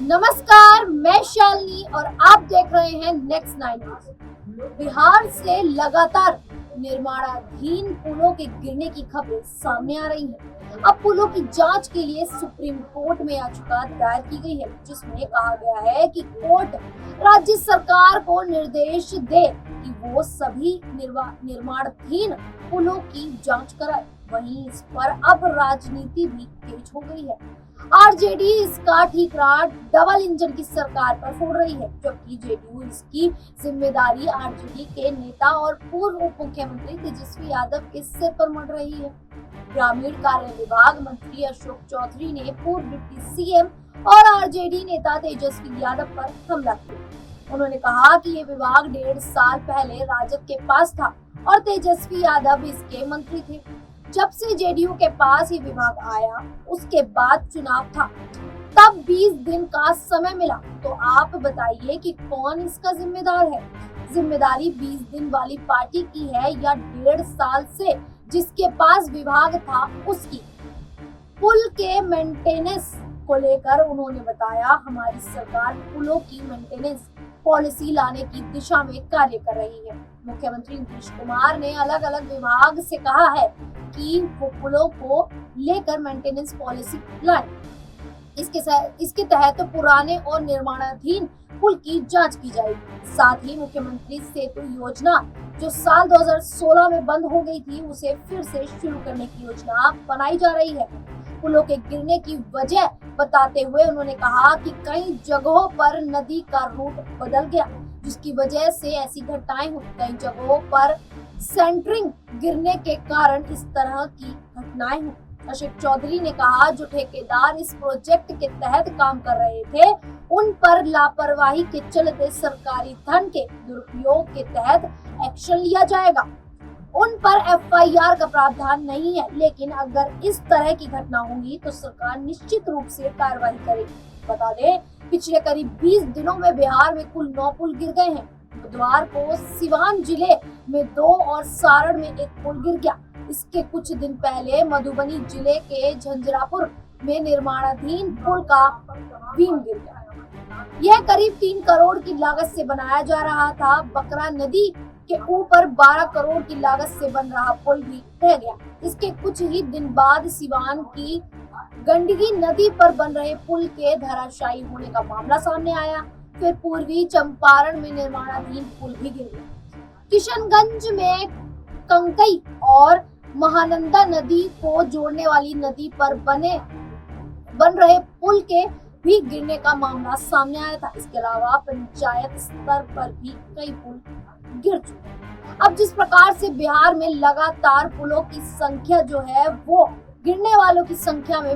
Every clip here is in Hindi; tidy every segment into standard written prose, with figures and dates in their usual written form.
नमस्कार, मैं शालिनी और आप देख रहे हैं नेक्स्ट 9 न्यूज। बिहार से लगातार निर्माणाधीन पुलों के गिरने की खबरें सामने आ रही हैं। अब पुलों की जांच के लिए सुप्रीम कोर्ट में याचिका दायर की गई है, जिसमें कहा गया है कि कोर्ट राज्य सरकार को निर्देश दे कि वो सभी निर्माणाधीन पुलों की जांच कराए। वहीं इस पर अब राजनीति भी तेज हो गई है। आरजेडी इसका ठीकरा डबल इंजन की सरकार पर फोड़ रही है, जबकि जेडीयू इसकी जिम्मेदारी आरजेडी के नेता और पूर्व उप मुख्यमंत्री तेजस्वी यादव के सिर पर मढ़ रही है। ग्रामीण कार्य विभाग मंत्री अशोक चौधरी ने पूर्व डिप्टी सीएम और आरजेडी नेता तेजस्वी यादव पर हमला किया। उन्होंने कहा कि ये विभाग 1.5 साल पहले राजद के पास था और तेजस्वी यादव इसके मंत्री थे। जब से जेडीयू के पास ये विभाग आया, उसके बाद चुनाव था, तब 20 दिन का समय मिला। तो आप बताइए कि कौन इसका जिम्मेदार है? जिम्मेदारी 20 दिन वाली पार्टी की है या 1.5 साल से जिसके पास विभाग था उसकी? पुल के मेंटेनेंस को लेकर उन्होंने बताया, हमारी सरकार पुलों की मेंटेनेंस पॉलिसी लाने की दिशा में कार्य कर रही है। मुख्यमंत्री नीतीश कुमार ने अलग अलग विभाग से कहा है कि वो पुलों को लेकर मेंटेनेंस पॉलिसी लाएं। इसके तहत पुराने और निर्माणाधीन पुल की जांच की जाएगी। साथ ही मुख्यमंत्री सेतु योजना जो साल 2016 में बंद हो गई थी, उसे फिर से शुरू करने की योजना बनाई जा रही है। पुलों के गिरने की वजह बताते हुए उन्होंने कहा कि कई जगहों पर नदी का रूट बदल गया, जिसकी वजह से ऐसी घटनाएं हुई। कई जगहों पर सेंटरिंग गिरने के कारण इस तरह की घटनाएं हुई। अशोक चौधरी ने कहा, जो ठेकेदार इस प्रोजेक्ट के तहत काम कर रहे थे, उन पर लापरवाही के चलते सरकारी धन के दुरुपयोग के तहत एक्शन लिया जाएगा। उन पर एफआईआर का प्रावधान नहीं है, लेकिन अगर इस तरह की घटना होगी तो सरकार निश्चित रूप से कार्रवाई करेगी। बता दें, पिछले करीब 20 दिनों में बिहार में कुल 9 पुल गिर गए हैं। बुधवार को सिवान जिले में 2 और सारण में 1 पुल गिर गया। इसके कुछ दिन पहले मधुबनी जिले के झंझारपुर में निर्माणाधीन पुल का बीम गिर गया। यह करीब 3 करोड़ की लागत से बनाया जा रहा था। बकरा नदी के ऊपर 12 करोड़ की लागत से बन रहा पुल भी ढह गया। इसके कुछ ही दिन बाद सिवान की गंडकी नदी पर बन रहे पुल के धराशायी होने का मामला सामने आया। फिर पूर्वी चंपारण में निर्माणाधीन पुल भी गिर गया। किशनगंज में कंकई और महानंदा नदी को जोड़ने वाली नदी पर बन रहे पुल के भी गिरने का मामला सामने आया था। इसके अलावा पंचायत स्तर पर भी कई पुल गिर चुके हैं। अब जिस प्रकार से बिहार में लगातार पुलों की संख्या जो है वो गिरने वालों की संख्या में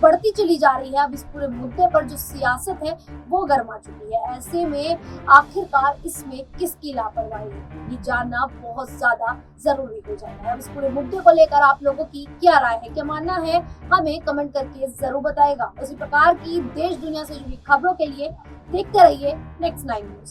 बढ़ती चली जा रही है, अब इस पूरे मुद्दे पर जो सियासत है वो गर्मा चुकी है। ऐसे में आखिरकार इसमें किसकी लापरवाही है, ये जानना बहुत ज्यादा जरूरी हो जाता है। अब इस पूरे मुद्दे को लेकर आप लोगों की क्या राय है, क्या मानना है, हमें कमेंट करके जरूर बताएगा। इसी प्रकार की देश दुनिया से जुड़ी खबरों के लिए देखते रहिए नेक्स्ट 9 न्यूज।